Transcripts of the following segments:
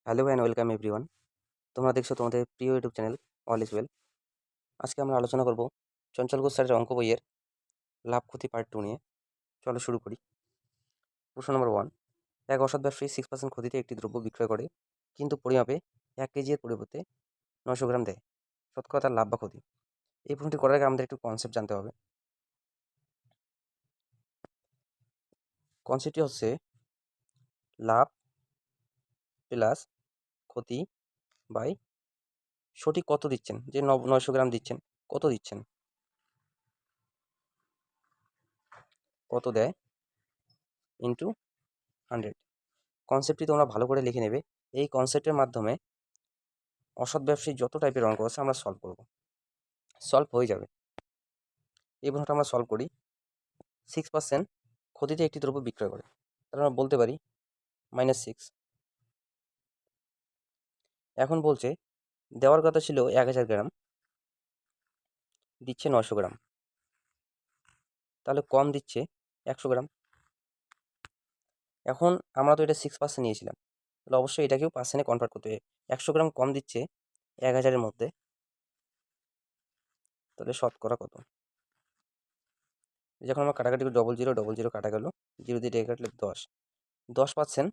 Hello and welcome everyone. তোমরা দেখছো তোমাদের প্রিয় YouTube channel all is well. আজকে আমরা আলোচনা করব চঞ্চল ঘোষ স্যারের অঙ্ক বইয়ের লাভ ক্ষতি পার্ট 2 নিয়ে। চলো শুরু করি। প্রশ্ন নম্বর 1, এক অসৎ ব্যবসায়ী 6% ক্ষতিতে একটি দ্রব্য বিক্রয় করে, কিন্তু পরিমাপে 1 কেজি এর পরিবর্তে 900 গ্রাম দেয়। শতকরা তার লাভ বা ক্ষতি? এই প্রশ্নটি করার আগে আমাদের একটু কনসেপ্ট জানতে হবে। কনসেপ্টটি হচ্ছে লাভ প্লাস ক্ষতি বাই সঠিক কত দিচ্ছেন, যে 900 গ্রাম দিচ্ছেন, কত দিচ্ছেন, কত দেয় ইন্টু 100। কনসেপ্টটি তোমরা ভালো করে লিখে নেবে। এই কনসেপ্টের মাধ্যমে অসৎ ব্যবসায়ী যত টাইপের অঙ্ক আছে আমরা সলভ করব, সলভ হয়ে যাবে। এই প্রশ্নটা আমরা সলভ করি। 6% ক্ষতিতে একটি দ্রব্য বিক্রয় করে, তাহলে আমরা বলতে পারি -6। এখন বলছে দেওয়ার কথা ছিল 1000 গ্রাম, দিচ্ছে 900 গ্রাম, তাহলে কম দিচ্ছে 100 গ্রাম। এখন আমরা তো এটা 6% নিয়েছিলাম, তাহলে অবশ্যই এটাকেও পার্সেন্টে কনভার্ট করতে হবে। 100 গ্রাম কম দিচ্ছে 1000-এর মধ্যে, তাহলে শতকরা কত? যখন আমরা কাটাকাটি করি, 0 0 0 কাটা গেল, 0 দিয়ে ডেকে কাটলে 10%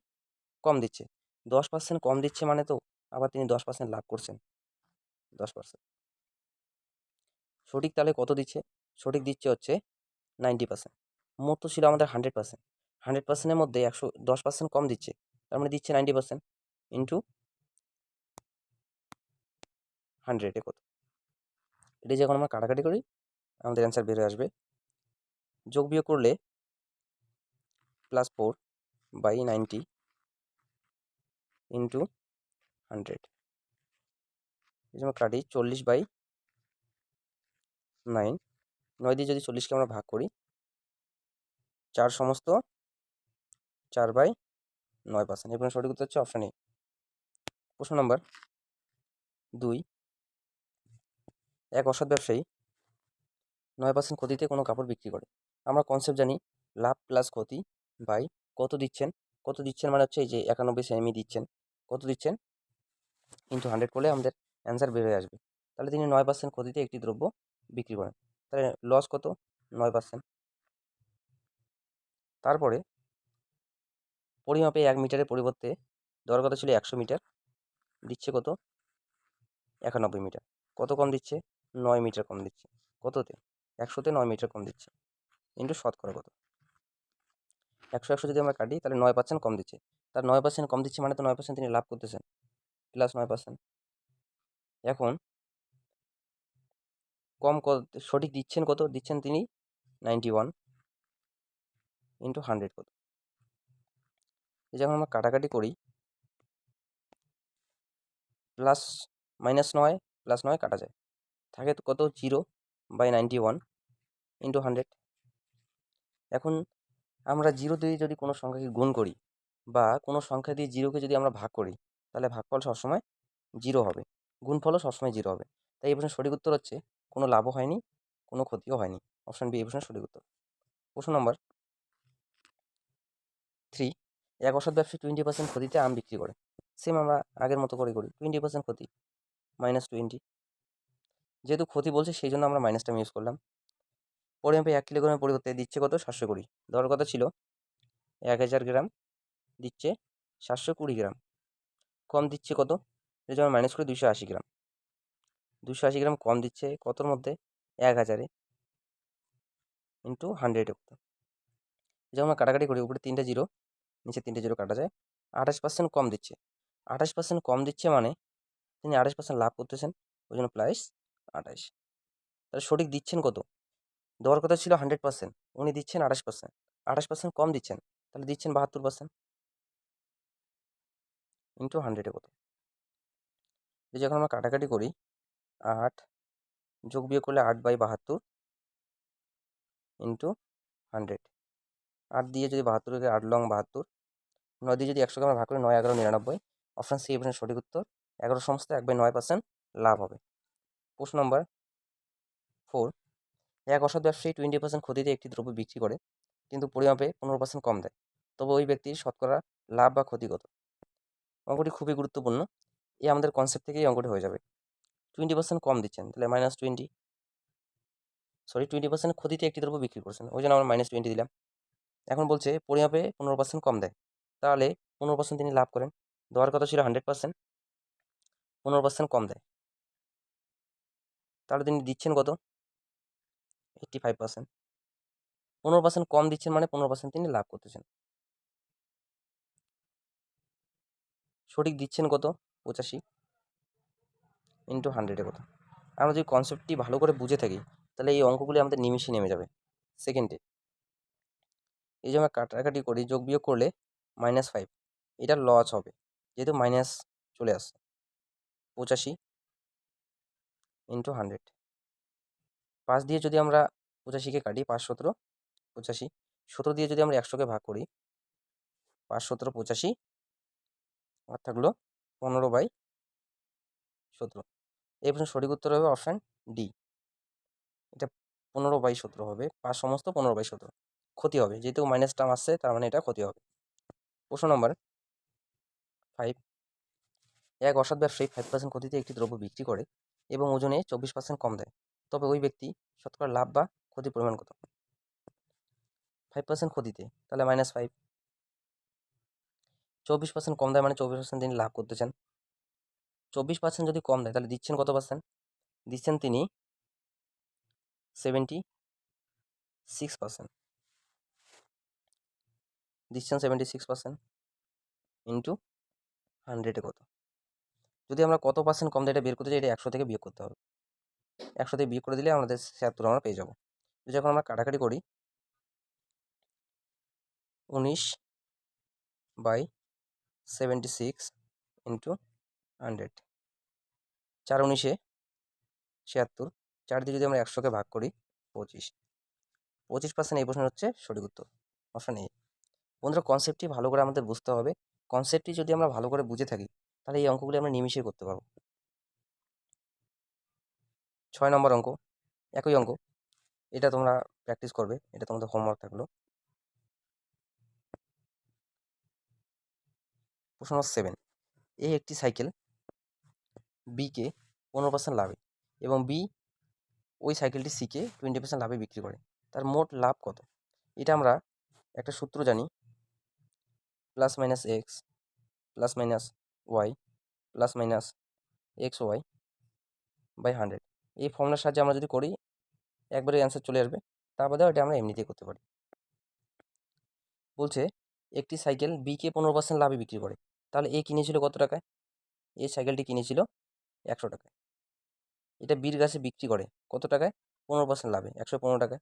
কম দিচ্ছে। 10% কম দিচ্ছে মানে তো আবার তিনি 10% লাভ করছেন। 10% সঠিক, তাহলে কত দিচ্ছে? সঠিক দিচ্ছে হচ্ছে 90%। মোট তো ছিল আমাদের 100%। 100%-এর মধ্যে 10% কম দিচ্ছে, তার মানে দিচ্ছে 90% ইন্টু 100-এ কত? এটা যখন আমরা কাটাকাটি করি আমাদের অ্যান্সার বের হয়ে আসবে। যোগ বিয়োগ করলে +4/90 ইন্টু 100। এই জন্য কাটি 40/9। 9 দিয়ে যদি 40কে আমরা ভাগ করি, 4 সমস্ত 4/9%। এরপরে সঠিক উত্তর হচ্ছে অপশান এ। প্রশ্ন নাম্বার 2, এক অসৎ ব্যবসায়ী 9% ক্ষতিতে কোনো কাপড় বিক্রি করে। আমরা কনসেপ্ট জানি, লাভ প্লাস ক্ষতি বাই কত দিচ্ছেন। কত দিচ্ছেন মানে হচ্ছে এই যে 91 সেমি দিচ্ছেন, কত দিচ্ছেন ইন্টু 100 করলে আমাদের অ্যান্সার বের হয়ে আসবে। তাহলে তিনি 9% ক্ষতিতে একটি দ্রব্য বিক্রি করেন, তাহলে লস কত? 9%। তারপরে পরিমাপে 1 মিটারের পরিবর্তে দেওয়ার কথা ছিল 100 মিটার, দিচ্ছে কত? 91 মিটার। কত কম দিচ্ছে? 9 মিটার কম দিচ্ছে। কততে? 100-তে 9 মিটার কম দিচ্ছে ইন্টু শতকরা কত? 100 যদি আমরা কাটি তাহলে 9% কম দিচ্ছে। তার 9% কম দিচ্ছে মানে তো 9% তিনি লাভ করতেছেন, প্লাস 9%। এখন কম সঠিক দিচ্ছেন কত? দিচ্ছেন তিনি 91 ইন্টু 100 কত? যখন আমরা কাটাকাটি করি, প্লাস -9 প্লাস 9 কাটা যায়, থাকে তো কত? 0/91 ইন্টু 100। এখন আমরা 0 দিয়ে যদি কোনো সংখ্যাকে গুণ করি বা কোনো সংখ্যা দিয়ে 0কে যদি আমরা ভাগ করি, তাহলে ভাগফল সবসময় 0 হবে, গুণফলও সবসময় 0 হবে। তাই এই প্রশ্নের সঠিক উত্তর হচ্ছে কোনো লাভও হয়নি, কোনো ক্ষতিও হয়নি। অপশন বি এই প্রশ্নের সঠিক উত্তর। প্রশ্ন নম্বর 3, এক অসৎ ব্যবসায়ী 20% ক্ষতিতে আম বিক্রি করে। সেম আমরা আগের মতো করে করি, 20% ক্ষতি -20। যেহেতু ক্ষতি বলছে সেই জন্য আমরা মাইনাসটা ইউজ করলাম। পরিমাপে 1 কিলোগ্রামের পরিবর্তে দিচ্ছে কত? 720। দেওয়ার কথা ছিল 1000 গ্রাম, দিচ্ছে 720 গ্রাম। কম দিচ্ছে কত? এটা যদি আমরা মাইনাস করি 280 গ্রাম। 280 গ্রাম কম দিচ্ছে কতর মধ্যে? 1000-এ ইন্টু 100-এ কত? যেমন আমরা কাটাকাটি করি, উপরে 3টে 0, নিচে 3টে 0 কাটা যায়। 28% কম দিচ্ছে। 28% কম দিচ্ছে মানে তিনি 28% লাভ করতেছেন, ওই জন্য প্লাস 28। তাহলে সঠিক দিচ্ছেন কত? দেওয়ার কথা ছিল 100%, উনি দিচ্ছেন 28%। 28% কম দিচ্ছেন, তাহলে দিচ্ছেন 72% ইন্টু 100-এ কত? এই যখন আমরা কাটাকাটি করি, 8 যোগ বিয়োগ করলে 8/72 ইন্টু 100। 8 দিয়ে যদি 72-কে 8 লং 72, 9 দিয়ে যদি 100-কে আমরা ভাগ করি, 9 11 99। অপশান সি এর সঠিক উত্তর। 11 সমস্ত 1/9% লাভ হবে। প্রশ্ন নম্বর 4, এক অসৎ ব্যবসায়ী 20% ক্ষতিতে একটি দ্রব্য বিক্রি করে, কিন্তু পরিমাপে 15% কম দেয়, তবে ওই ব্যক্তির শতকরা লাভ বা ক্ষতি কত? অঙ্কটি খুবই গুরুত্বপূর্ণ, এই আমাদের কনসেপ্ট থেকেই অঙ্কটি হয়ে যাবে। 20% কম দিচ্ছেন, তাহলে -20% ক্ষতিতে একটি দ্রব্য বিক্রি করছেন, ওই জন্য আমরা -20 দিলাম। এখন বলছে পরিমাপে 15% কম দেয়, তাহলে 15% তিনি লাভ করেন। দেওয়ার কথা ছিল 100%, 15% কম দেয়, তাহলে তিনি দিচ্ছেন কত? 85%। 15% কম দিচ্ছেন মানে 15% তিনি লাভ করতেছেন। সঠিক দিচ্ছেন কত? 85 ইন্টু 100-এ কত? আমরা যদি কনসেপ্টটি ভালো করে বুঝে থাকি, তাহলে এই অঙ্কগুলি আমাদের নিমিষে নেমে যাবে, সেকেন্ডে। এই যে আমরা কাটাকাটি করি, যোগ বিয়োগ করলে -5, এটা লস হবে যেহেতু মাইনাস চলে আসছে। 85 ইন্টু 100, 5 দিয়ে যদি আমরা 85-কে কাটি, 5 17 85, 17 দিয়ে যদি আমরা 100-কে ভাগ করি, 5 17 85, আর থাকলো 15/17। এই প্রশ্নের সঠিক উত্তর হবে অপশান ডি। এটা 15/17 হবে, 5 সমস্ত 15/17 ক্ষতি হবে, যেহেতু মাইনাস টার্ম আসছে তার মানে এটা ক্ষতি হবে। প্রশ্ন নম্বর 5, এক অসৎ ব্যবসায়ী 5% ক্ষতিতে একটি দ্রব্য বিক্রি করে এবং ওজনে 24% কম দেয়, তবে ওই ব্যক্তি শতকরা লাভ বা ক্ষতির পরিমাণ কত? 5% ক্ষতিতে, তাহলে -5। 24% কম দেয় মানে 24% তিনি লাভ করতেছেন। 24% যদি কম দেয় তাহলে দিচ্ছেন কত পার্সেন্ট? দিচ্ছেন তিনি 76%। দিচ্ছেন 76% ইন্টু 100-এ কত? যদি আমরা কত পার্সেন্ট কম দেয় এটা বের করতে চাই, এটা 100 থেকে বিয়োগ করতে হবে। 100 থেকে বিয়োগ করে দিলে আমাদের 76 আমরা পেয়ে যাবো। যখন আমরা কাটাকাটি করি, 19/76 ইন্টু 100, 4 19-এ 76, 4 দিয়ে যদি আমরা 100-কে ভাগ করি, 25% এই প্রশ্নের হচ্ছে সঠিক উত্তর, অপশন এ। বন্ধুরা, কনসেপ্টটি ভালো করে আমাদের বুঝতে হবে। কনসেপ্টটি যদি আমরা ভালো করে বুঝে থাকি, তাহলে এই অঙ্কগুলি আমরা নিমিষেই করতে পারবো। 6 নম্বর অঙ্ক, একই অঙ্ক, এটা তোমরা প্র্যাকটিস করবে, এটা তোমাদের হোমওয়ার্ক থাকলো। প্রশ্ন নম্বর 7, এ একটি সাইকেল বিকে 15% লাভে এবং বি ওই সাইকেলটি সিকে 20% লাভে বিক্রি করে, তার মোট লাভ কত? এটা আমরা একটা সূত্র জানি, +-x +-y +-xy/100। এই ফর্মুলার সাহায্যে আমরা যদি করি, একবারে অ্যান্সার চলে আসবে। তার বাদেও এটা আমরা এমনিতেই করতে পারি। বলছে একটি সাইকেল বিকে 15% লাভে বিক্রি করে, তাহলে এ কিনেছিল কত টাকায়? এই সাইকেলটি কিনেছিল 100 টাকায়। এটা বির কাছে বিক্রি করে কত টাকায়? 15% লাভে, 115 টাকায়।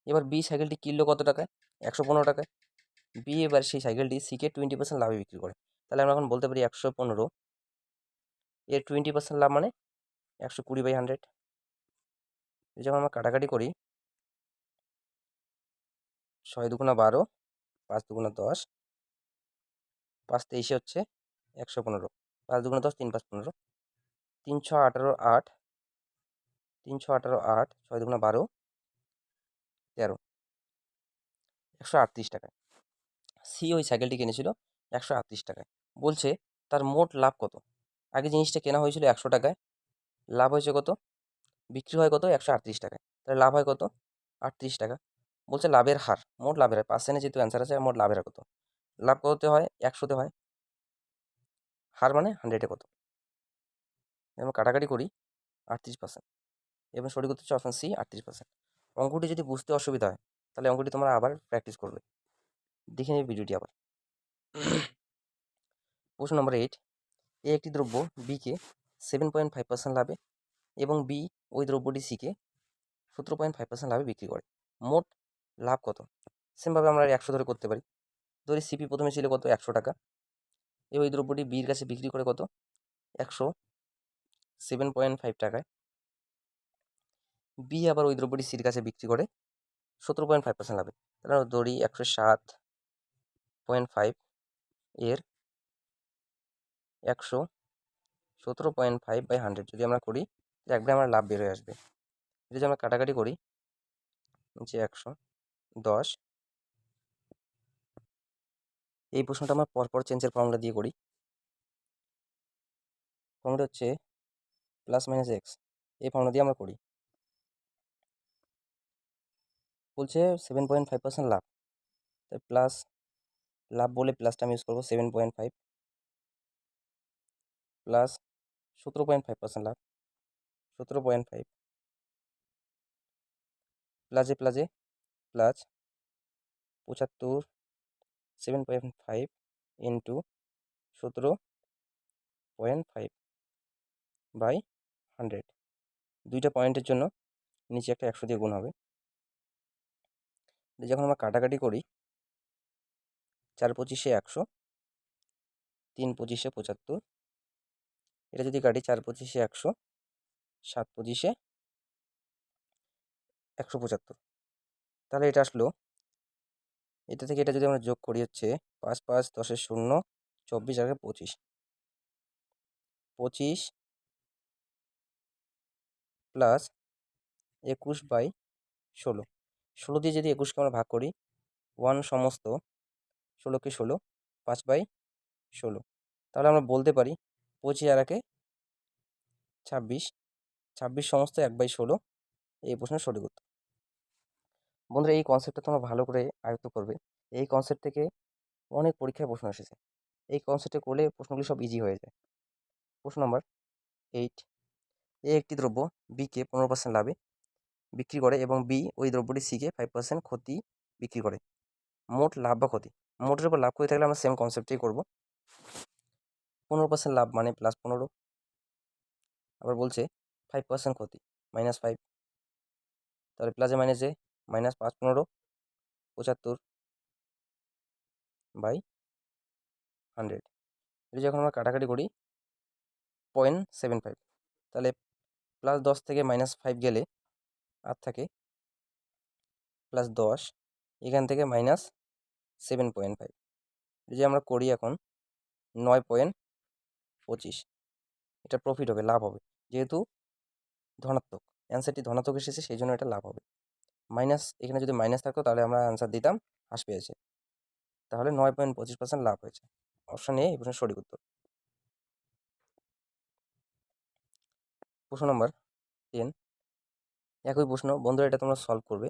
এবার বি সাইকেলটি কিনলো কত টাকায়? 115 টাকায়। বি এবার সেই সাইকেলটি সিকে 20% লাভে বিক্রি করে, তাহলে আমরা এখন বলতে পারি 115 এর 20% লাভ মানে 120/100। যখন আমরা কাটাকাটি করি, 6 2 12, 5 2 10, 5 23 হচ্ছে 115, 5 2 10, 3 5 15, 318 8, 318 8, 6 2 12, 13, 138 টাকায়। সি ওই সাইকেলটি কিনেছিল 138 টাকায়। বলছে তার মোট লাভ কত? আগে জিনিসটা কেনা হয়েছিল 100 টাকায়, লাভ হয়েছে কত? বিক্রি হয় কত? 138 টাকায়, তাহলে লাভ হয় কত? 38 টাকা। বলছে লাভের হার, মোট লাভের হার, পার্সেন্টে যেহেতু অ্যান্সার আছে, মোট লাভের হার কত? লাভ কততে হয়? 100-তে হয়, হার মানে 100-এ কত? আমরা কাটাকাটি করি, 38%। এবং সঠিক উত্তর হচ্ছে অপশন সি, 38%। অঙ্কটি যদি বুঝতে অসুবিধা হয়, তাহলে অঙ্কটি তোমরা আবার প্র্যাকটিস করবে, দেখে নেবে ভিডিওটি আবার। প্রশ্ন নম্বর 8, এ একটি দ্রব্য বিকে 7.5% লাভে এবং বি ওই দ্রব্যটি সিকে 17.5% লাভে বিক্রি করে, মোট লাভ কত? সেমভাবে আমরা 100 ধরে করতে পারি। ধরি সিপি প্রথমে ছিল কত? 100 টাকা। ওই দ্রব্যটি বির কাছে বিক্রি করে কত? 107.5 টাকায়। বি আবার ওই দ্রব্যটি সির কাছে বিক্রি করে 17.5% লাভে, তাহলে ধরি 107.5 এর 117.5/100 যদি আমরা করি, একবারে আমরা লাভ বের হয়ে আসবে। যদি আমরা কাটাকাটি করি, যে 110, এই প্রশ্নটা আমরা পরপর চেঞ্জের ফর্মুলা দিয়ে করি। ফর্মুলা হচ্ছে প্লাস মাইনাস এক্স, এই ফর্মুলা দিয়ে আমরা করি। বলছে 7.5% লাভ, তাই প্লাস লাভ বলে প্লাসটা আমি ইউজ করবো 7.5 প্লাস 17.5% লাভ, 17.5 প্লাসে প্লাসে প্লাস 75, 7.5 ইন্টু 17.5 বাই 100। দুইটা পয়েন্টের জন্য নিচে একটা 100 দিয়ে গুণ হবে। যখন আমরা কাটাকাটি করি 4 25 100, 3 25 75, এটা যদি কাটি 4 25 100, 7 25 175, তাহলে এটা আসলো, এটা থেকে এটা যদি আমরা যোগ করি হচ্ছে 5 5 10 0, 24 আর 25, 25 প্লাস 21/16, 16 দিয়ে যদি 21কে আমরা ভাগ করি 1 সমস্ত 16কে 16, 5/16, তাহলে আমরা বলতে পারি 25 আর 1 26, 26 সমস্ত 1/16 এই প্রশ্নের সঠিক উত্তর। বন্ধুরা, এই কনসেপ্টটা তোমরা ভালো করে আয়ত্ত করবে। এই কনসেপ্ট থেকে অনেক পরীক্ষায় প্রশ্ন এসেছে। এই কনসেপ্টে করলে প্রশ্নগুলি সব ইজি হয়ে যায়। প্রশ্ন নম্বর 8, এ একটি দ্রব্য বিকে 15% লাভে বিক্রি করে এবং বি ওই দ্রব্যটি সিকে 5% ক্ষতি বিক্রি করে। মোট লাভ বা ক্ষতি, মোটের উপর লাভ করে থাকলে আমরা সেম কনসেপ্টেই করব। 15% লাভ মানে +15, আবার বলছে 5% ক্ষতি -5, তাহলে প্লাসে মাইনাসে -5 15, 75/100। এটা যখন আমরা কাটাকাটি করি 0.75, তাহলে +10 থেকে -5 গেলে আর থাকে +10, এখান থেকে -7.5। এটা যে আমরা করি এখন 9.25, এটা প্রফিট হবে, লাভ হবে, যেহেতু ধনাত্মক, অ্যান্সারটি ধনাত্মক এসেছে সেই জন্য এটা লাভ হবে। মাইনাস, এখানে যদি মাইনাস থাকতো তাহলে আমরা অ্যান্সার দিতাম হ্রাস পেয়েছে, তাহলে 9.25% লাভ হয়েছে। অপশন এ এই প্রশ্নের সঠিক উত্তর। প্রশ্ন নম্বর 10, একই প্রশ্ন বন্ধুরা, এটা তোমরা সলভ করবে,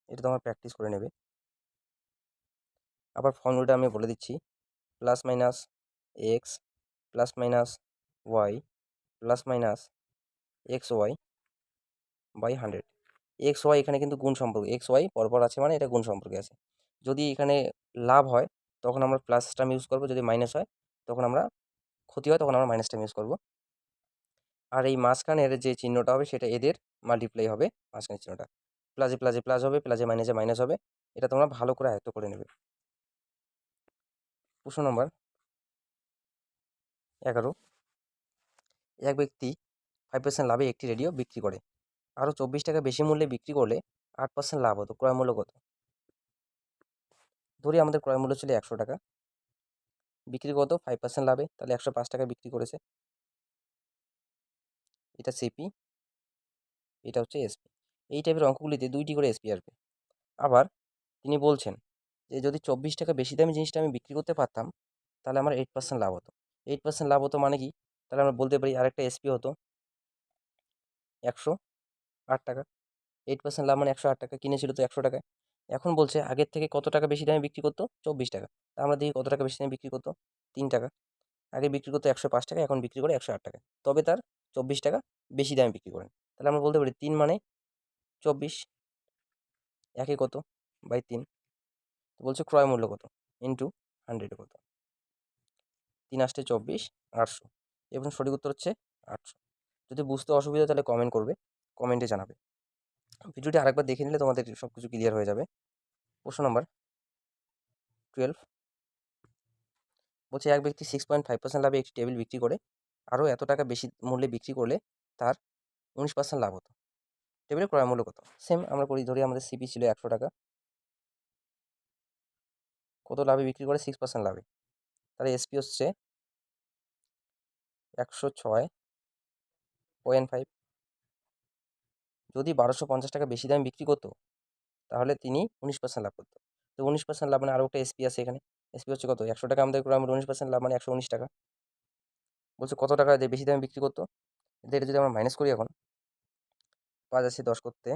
এটা তোমরা প্র্যাকটিস করে নেবে। আবার ফর্মুলাটা আমি বলে দিচ্ছি, plus minus x plus minus y plus minus x y by 100। X y এখানে কিন্তু গুণ সম্পর্ক, এক্স ওয়াই পরপর আছে মানে এটা গুণ সম্পর্কে আছে। যদি এখানে লাভ হয় তখন আমরা প্লাস টার্ম ইউজ করবো, যদি মাইনাস হয় তখন আমরা ক্ষতি হয় তখন আমরা মাইনাস টার্ম ইউজ করবো। আর এই মাঝখানের যে চিহ্নটা হবে সেটা এদের মাল্টিপ্লাই হবে, মাঝখানের চিহ্নটা প্লাসে প্লাসে প্লাস হবে, প্লাসে মাইনাসে মাইনাস হবে। এটা তোমরা ভালো করে আয়ত্ত করে নেবে। প্রশ্ন নম্বর 11, এক ব্যক্তি 5% লাভে একটি রেডিও বিক্রি করে, আরও 24 টাকা বেশি মূল্যে বিক্রি করলে 8% লাভ হতো, ক্রয় মূল্য কত? ধরি আমাদের ক্রয় মূল্য ছিল 100 টাকা, বিক্রি কত 5% লাভে, তাহলে 105 টাকা বিক্রি করেছে। এটা সিপি, এটা হচ্ছে এসপি। এই টাইপের অঙ্কগুলিতে 2টি করে এসপি আসবে। আবার তিনি বলছেন যে যদি 24 টাকা বেশি দামি জিনিসটা আমি বিক্রি করতে পারতাম তাহলে আমার 8% লাভ হতো। 8% লাভ হতো মানে কি? তাহলে আমরা বলতে পারি আরেকটা এসপি হতো 108 টাকা। 8% লাভ মানে 108 টাকা, কিনেছিল তো 100 টাকায়। এখন বলছে আগের থেকে কত টাকা বেশি দামে বিক্রি করতো? 24 টাকা। তা আমরা দেখি কত টাকা বেশি দামে বিক্রি করতো? 3 টাকা। আগে বিক্রি করতো 105 টাকা, এখন বিক্রি করে 108 টাকা। তবে তার 24 টাকা বেশি দামে বিক্রি করেন। তাহলে আমরা বলতে পারি 3 মানে 24, একে কত বাই 3। তো বলছে ক্রয় মূল্য কত ইন্টু 100 কত, 3 আসতে 24, 800। এবং সঠিক উত্তর হচ্ছে 800। যদি বুঝতে অসুবিধা তাহলে কমেন্ট করবে, কমেন্টে জানাবে। ভিডিওটি আরেকবার দেখে নিলে তোমাদের সব কিছু ক্লিয়ার হয়ে যাবে। প্রশ্ন নম্বর 12, বলছে এক ব্যক্তি 6.5% লাভে একটি টেবিল বিক্রি করে, আরও এত টাকা বেশি মূল্যে বিক্রি করলে তার 19% লাভ হতো। টেবিলের ক্রয় মূল্য কত? সেম আমরা করি, ধরি আমাদের সিপি ছিল 100 টাকা, কত লাভে বিক্রি করে? 6% লাভে, তাহলে এসপি হচ্ছে 106.5। যদি 1250 টাকা বেশি দামে বিক্রি করতো তাহলে তিনি 19% লাভ করতো। তো 19% লাভ মানে আরও একটা এসপি আছে এখানে। এসপি হচ্ছে কত? 100 টাকা আমাদের ক্রয় মূল্য, 19% লাভ মানে 119 টাকা। বলছে কত টাকা দিয়ে বেশি দামে বিক্রি করতো। এটা যদি আমরা মাইনাস করি এখন, 5 আছে 10 করতে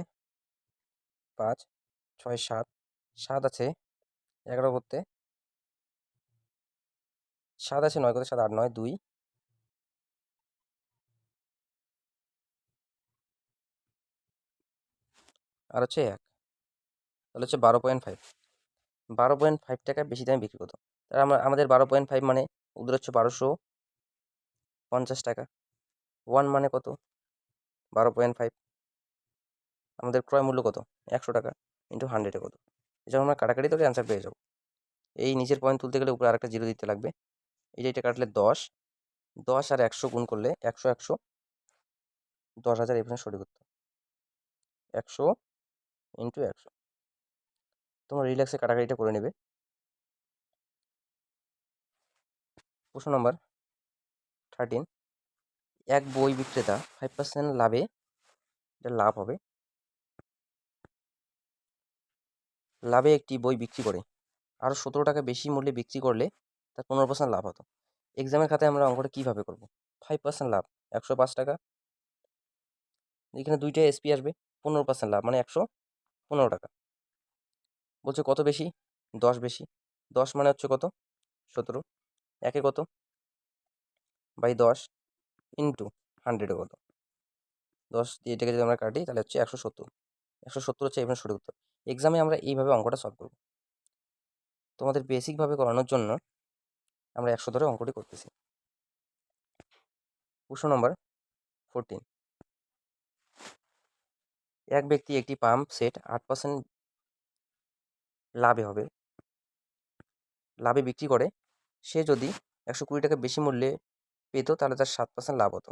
5, 6 7, 7 আছে 11 করতে, 7 আছে 9 করতে, 7 8 9 2 আর হচ্ছে 1, তাহলে হচ্ছে 12.5। 12.5 টাকা বেশি দামে বিক্রি করতো। তাহলে আমাদের 12.5 মানে ওদের হচ্ছে 1250 টাকা। 1 মানে কত? 12.5। আমাদের ক্রয় মূল্য কত? 100 টাকা ইন্টু 100 কত? এটা আমরা কাটাকাটি করে অ্যান্সার পেয়ে যাবো। এই নিচের পয়েন্ট তুলতে গেলে উপরে আরেকটা জিরো দিতে লাগবে। এটা কাটলে 10, 10 আর 100 গুণ করলে 100 100 10,000 এই প্রশ্নের সঠিক উত্তর। 100 ইন্টু 100। তোমরা রিল্যাক্সে কাটাকাটিটা করে নেবে। প্রশ্ন নম্বর 13, এক বই বিক্রেতা 5% লাভে, এটা লাভ হবে, লাভে একটি বই বিক্রি করে আরও 17 টাকা বেশি মূল্যে বিক্রি করলে তার 15% লাভ হতো। এক্সামের খাতায় আমরা অঙ্কটা কীভাবে করব? 5% লাভ 105 টাকা, এখানে দুইটা এসপি আসবে, 15% লাভ মানে 115 টাকা। বলছে কত বেশি? 10 বেশি। 10 মানে হচ্ছে কত? 17। একে কত? বাই 10 ইন্টু 100 কত? 10 দিয়ে এটাকে যদি আমরা কাটি তাহলে হচ্ছে 170। 170 হচ্ছে এখানে সঠিক উত্তর। এক্সামে আমরা এইভাবে অঙ্কটা সলভ করব। তোমাদের বেসিকভাবে করানোর জন্য আমরা 100 ধরে অঙ্কটি করতেছি। প্রশ্ন নম্বর 14, এক ব্যক্তি একটি পাম্প সেট 8% লাভে বিক্রি করে। সে যদি 120 টাকা বেশি মূল্যে পেত তাহলে তার 7% লাভ হতো।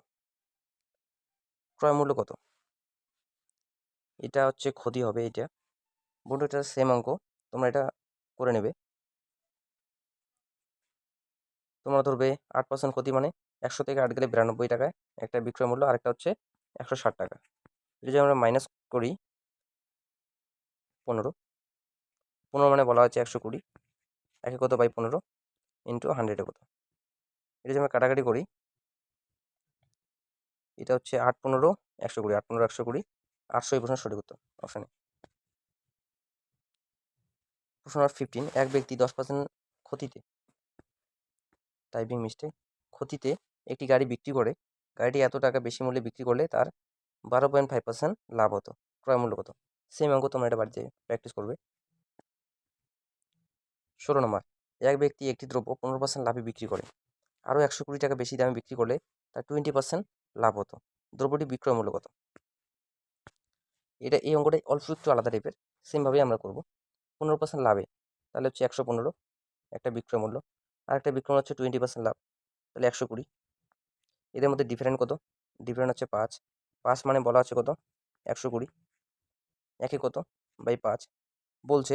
ক্রয় মূল্য কত? এটা হচ্ছে ক্ষতি হবে। এটা বন্ধু, এটা সেম অঙ্ক, তোমরা এটা করে নেবে। তোমরা ধরবে 8% ক্ষতি মানে 100 থেকে 8 গেলে 92 টাকায় একটা বিক্রয় মূল্য, আরেকটা হচ্ছে 160 টাকা। এটা যদি আমরা মাইনাস করি 15, 15 মানে বলা হচ্ছে 120, একে কত বাই 15 ইন্টু 100 কত? এটা যদি আমরা কাটাকাটি করি, এটা হচ্ছে 8 15 120, 8 15 120, 800 এই প্রশ্ন সঠিক উত্তর অপশানে। প্রশ্ন নম্বর 15, এক ব্যক্তি 10% ক্ষতিতে, টাইপিং মিস্টেক, ক্ষতিতে একটি গাড়ি বিক্রি করে। গাড়িটি এত টাকা বেশি মূল্যে বিক্রি করলে তার 12.5% লাভ হতো। ক্রয় মূল্য কত? সেম অঙ্ক, তোমরা এটা বাড়িতে প্র্যাকটিস করবে। 16 নম্বর, এক ব্যক্তি একটি দ্রব্য 15% লাভে বিক্রি করে। আরও 120 টাকা বেশি দামে বিক্রি করলে তার 20% লাভ হতো। দ্রব্যটি বিক্রয় মূল্য কত? এই অঙ্কটা অল্প একটু আলাদা টাইপের, সেমভাবেই আমরা করব। 15% লাভে তাহলে হচ্ছে 115 একটা বিক্রয় মূল্য, আরেকটা বিক্রয় হচ্ছে 20% লাভ, তাহলে 120। এদের মধ্যে ডিফারেন্ট কত? ডিফারেন্ট হচ্ছে 5। 5 মানে বলা হচ্ছে কত? 120, একে কত বাই 5। বলছে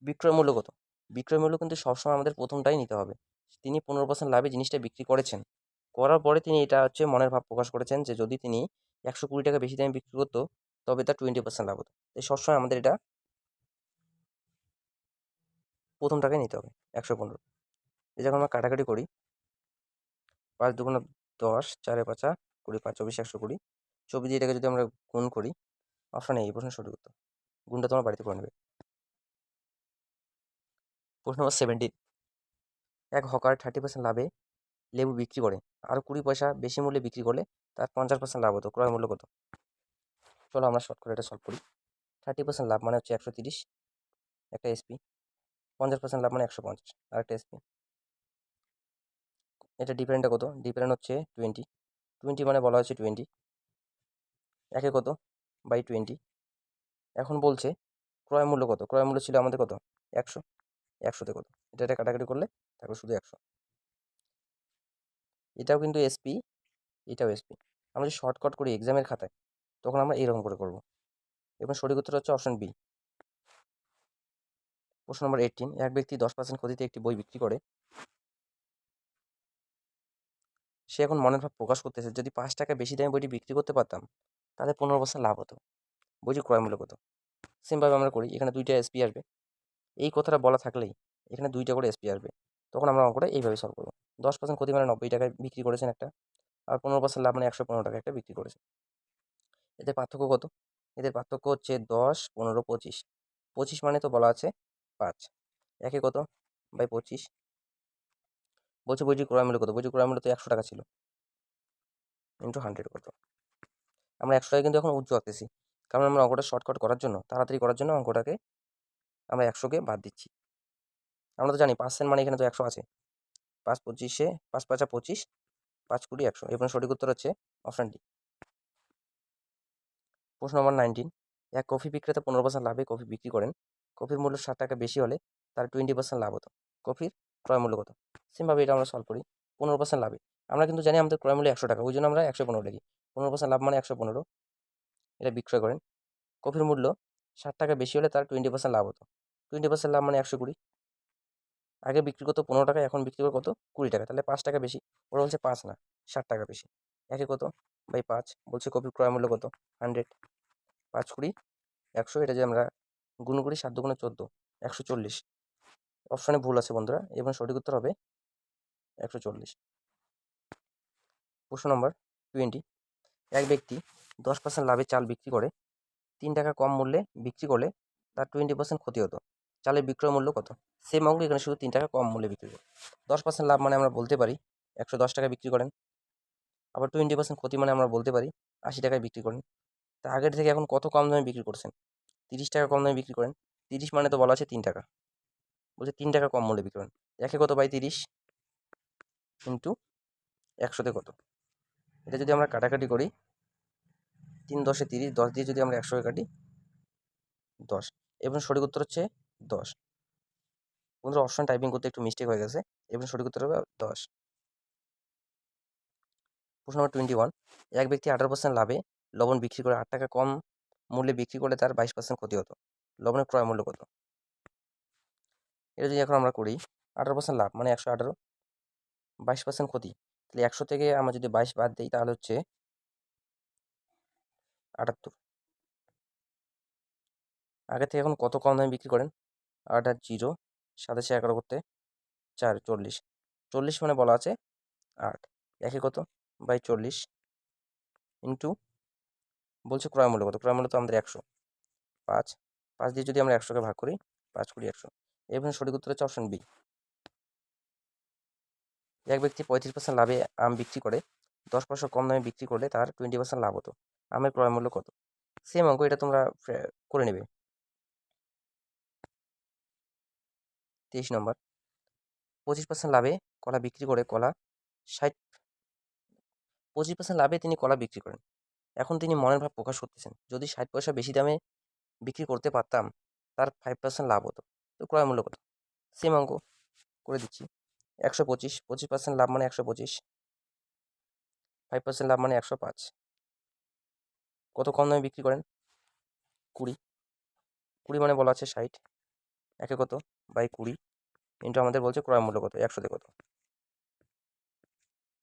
বিক্রয় মূল্য কত? বিক্রয় মূল্য কিন্তু সবসময় আমাদের প্রথমটাই নিতে হবে। তিনি 15% লাভে জিনিসটা বিক্রি করেছেন, করার পরে তিনি এটা হচ্ছে মনের ভাব প্রকাশ করেছেন যে যদি তিনি 120 টাকা বেশি দামে বিক্রি করতো তবে তার 20% লাভ হতো। তাই সবসময় আমাদের এটা প্রথম টাকায় নিতে হবে, 115। এই যখন আমরা কাটাকাটি করি, 5 দুগুণা 10, 4 পাঁচা 20, 5 24 120, 24 দিয়ে এটাকে যদি আমরা গুণ করি, অপশান এই প্রশ্নের সঠিক উত্তর। গুণটা তোমার বাড়িতে করে নেবে। প্রশ্ন নম্বর 17, এক হকার 30% লাভে লেবু বিক্রি করে, আরও 20 পয়সা বেশি মূল্যে বিক্রি করলে তার 50% লাভ হতো। ক্রয় মূল্য কত? চলো আমরা শর্ট করে এটা সলভ করি। 30% লাভ মানে হচ্ছে 130, একটা এসপি। 50% লাভ মানে 150, আরেকটা এসপি। এটা ডিফারেন্টটা কত? ডিফারেন্ট হচ্ছে 20। 20 মানে বলা হচ্ছে 20, একে কত বাই 20। এখন বলছে ক্রয় মূল্য কত? ক্রয় মূল্য ছিল আমাদের কত? 100। 100তে কত? এটা কাটাকাটি করলে থাকবে শুধু 100। এটাও কিন্তু এসপি, এটাও এসপি। আমরা যদি শর্টকাট করি এক্সামের খাতায় তখন আমরা এরকম করে করব। এবং সঠিক উত্তর হচ্ছে অপশন বি। প্রশ্ন নম্বর 18, এক ব্যক্তি 10% ক্ষতিতে একটি বই বিক্রি করে। সে এখন মনের ভাব প্রকাশ করতেছে যদি 5 টাকা বেশি দামে বইটি বিক্রি করতে পারতাম তাহলে 15% লাভ হতো। বইটির ক্রয় মূল্য কত? সেমভাবে আমরা করি, এখানে দুইটা এসপি আসবে। এই কথাটা বলা থাকলেই এখানে দুইটা করে এসপি আসবে, তখন আমরা অঙ্কটা এইভাবে সলভ করবো। 10% ক্ষতি মানে 90 টাকায় বিক্রি করেছেন একটা, আর 15% লাভ মানে 115 টাকা একটা বিক্রি করেছেন। এদের পার্থক্য কত? এদের পার্থক্য হচ্ছে 10, 15, 25। 25 মানে তো বলা আছে 5, একে কত বাই 25। বলছে বইটির ক্রয় মূল্য কত? বইটির ক্রয় মূল্য তো 100 টাকা ছিল, ইন্টু 100 কত? আমরা 100 টাকা কিন্তু এখন উজ্জ্ব আঁকতেছি, কারণ আমরা অঙ্কটা শর্টকাট করার জন্য, তাড়াতাড়ি করার জন্য অঙ্কটাকে আমরা 100কে বাদ দিচ্ছি। আমরা তো জানি 5 মানে এখানে তো 100 আছে। 5 25-এ 5 5 25, 5 20 100। এখানে সঠিক উত্তর হচ্ছে অপশন ডি। প্রশ্ন নম্বর 19। এক কফি বিক্রেতা 15% লাভে কফি বিক্রি করেন। কফির মূল্য 60 টাকা বেশি হলে তার 20% লাভ হতো। কফির ক্রয় মূল্য কত? সেমভাবে এটা আমরা সলভ করি। 15% লাভে, আমরা কিন্তু জানি আমাদের ক্রয় মূল্য 100 টাকা, ওই জন্য আমরা 115 লিখি। 15% লাভ মানে 115, এটা বিক্রয় করেন। কফির মূল্য 60 টাকা বেশি হলে তার 20% লাভ হতো। 20% লাভ মানে 120। আগে বিক্রি করতো 15 টাকা, এখন বিক্রি করে কত? 20 টাকা, তাহলে 5 টাকা বেশি। ওরা বলছে 5 না, 60 টাকা বেশি। একে কত বাই 5। বলছে কফির ক্রয় মূল্য কত? 100। 5 20 100, এটা যে আমরা গুণ করি 7 দুগুণে 14, 140। অপশানে ভুল আছে বন্ধুরা, এবং সঠিক উত্তর হবে 140। প্রশ্ন নম্বর 20। এক ব্যক্তি 10% লাভে চাল বিক্রি করে 3 টাকা কম মূল্যে বিক্রি করলে তার 20% ক্ষতি হতো। চালের বিক্রয় মূল্য কত? সেম অঙ্ক, এখানে শুধু 3 টাকা কম মূল্যে বিক্রি করে। 10% লাভ মানে আমরা বলতে পারি 110 টাকা বিক্রি করেন। আবার 20% ক্ষতি মানে আমরা বলতে পারি 80 টাকায় বিক্রি করেন। তা আগের থেকে এখন কত কম দামে বিক্রি করছেন? 30 টাকা কম দামে বিক্রি করেন। 30 মানে তো বলা আছে 3 টাকা, বলছে 3 টাকা কম মূল্যে বিক্রি করেন। একে কত বাই 30 ইন্টু 100তে কত? এটা যদি আমরা কাটাকাটি করি, 3 10-এ 30, 10 দিয়ে যদি আমরা 100কে কাটি 10, এবং সঠিক উত্তর হচ্ছে 10। বন্ধুরা অপশন টাইপিং করতে একটু মিস্টেক হয়ে গেছে, এবং সঠিক উত্তর হবে 10। প্রশ্ন নম্বর 21। এক ব্যক্তি 18% লাভে লবণ বিক্রি করে 8 টাকা কম মূল্যে বিক্রি করলে তার 22% ক্ষতি হতো। লবণের ক্রয় মূল্য কত? এটা যদি এখন আমরা করি, 18% লাভ মানে 118, 22% ক্ষতি, তাহলে 100 থেকে আমরা যদি 22 বাদ দিই তাহলে হচ্ছে 78। আগে থেকে এখন কত কম দামে বিক্রি করেন? 8 আর 0, 27 11 করতে 4, 40। 40 মানে বলা আছে 8, একে কত বাই 40 ইন্টু, বলছে ক্রয় মূল্য কত? ক্রয় মূল্য তো আমাদের 100। 5 5 দিয়ে যদি আমরা 100কে ভাগ করি, 5 20 100। এবং সঠিক উত্তর হচ্ছে অপশন বি। এক ব্যক্তি 35% লাভে আম বিক্রি করে 10% কম দামে বিক্রি করলে তার 20% লাভ হতো। আমের ক্রয় মূল্য কত? সেম অঙ্ক, এটা তোমরা করে নেবে। 23 নম্বর। 25% লাভে কলা বিক্রি করে কলা 60, 25% লাভে তিনি কলা বিক্রি করেন। এখন তিনি মনের ভাব প্রকাশ করতেছেন, যদি 60 পয়সা বেশি দামে বিক্রি করতে পারতাম তার 5% লাভ হতো। তো ক্রয় মূল্য কত? সেম অঙ্ক করে দিচ্ছি। 125, 25% লাভ মানে 125, 5% লাভ মানে 105। কত কম দামে বিক্রি করেন? 20। 20 মানে বলা আছে 60, একে কত বাই 20 ইন্টু আমাদের বলছে ক্রয় মূল্য কত? 100তে কত?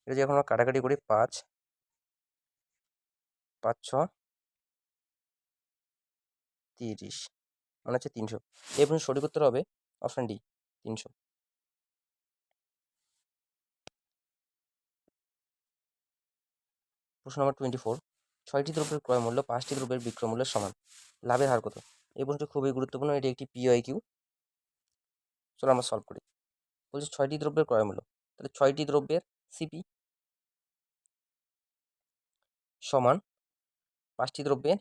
এটা যদি এখন আমরা কাটাকাটি করি, 5 5 6 30, মানে হচ্ছে 300। এবং সঠিক উত্তর হবে অপশন ডি, 300। প্রশ্ন নম্বর 24। 6টি দ্রব্যের ক্রয় মূল্য 5টি দ্রব্যের বিক্রয় মূল্যের সমান, লাভের হার কত? এই প্রশ্নটি খুবই গুরুত্বপূর্ণ, এটি একটি PYQ। চলো আমরা সলভ করি। বলছে 6টি দ্রব্যের ক্রয় মূল্য, তাহলে 6টি দ্রব্যের সিপি সমান 5টি দ্রব্যের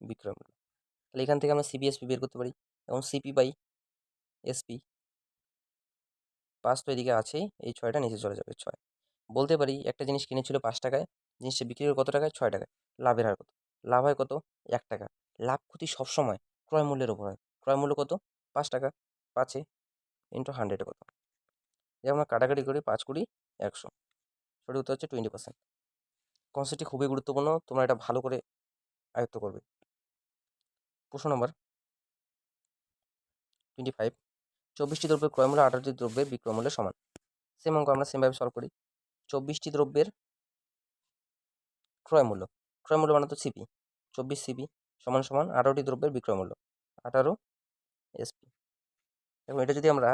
বিক্রয় মূল্য। তাহলে এখান থেকে আমরা সিপি এসপি বের করতে পারি, এবং সিপি বাই এসপি, 5 তো এদিকে আছেই, এই 6টা নিচে চলে যাবে 6। বলতে পারি একটা জিনিস কিনেছিল 5 টাকায়, জিনিসটা বিক্রি করে কত টাকায়? 6 টাকায়। লাভের হার কত? লাভ হয় কত? 1 টাকা। লাভ ক্ষতি সবসময় ক্রয় মূল্যের ওপর হয়। ক্রয় মূল্য কত? 5 টাকা। 5 ইন্টু 100 কত? যে আমরা কাটাকাটি করি, 5 20 100। সঠিক উত্তর হচ্ছে 20%। কনসেপ্টটি খুবই গুরুত্বপূর্ণ, তোমরা এটা ভালো করে আয়ত্ত করবে। প্রশ্ন নম্বর 25। 24টি দ্রব্যের ক্রয় মূল্য 18টি দ্রব্যের বিক্রয় মূল্যের সমান। সেম অঙ্ক আমরা সেমভাবে সলভ করি। 24টি দ্রব্যের ক্রয় মূল্য, ক্রয় মূল্য মানে তো সিপি, 24 সিপি সমান সমান 18টি দ্রব্যের বিক্রয় মূল্য, 18 এসপি। এবং এটা যদি আমরা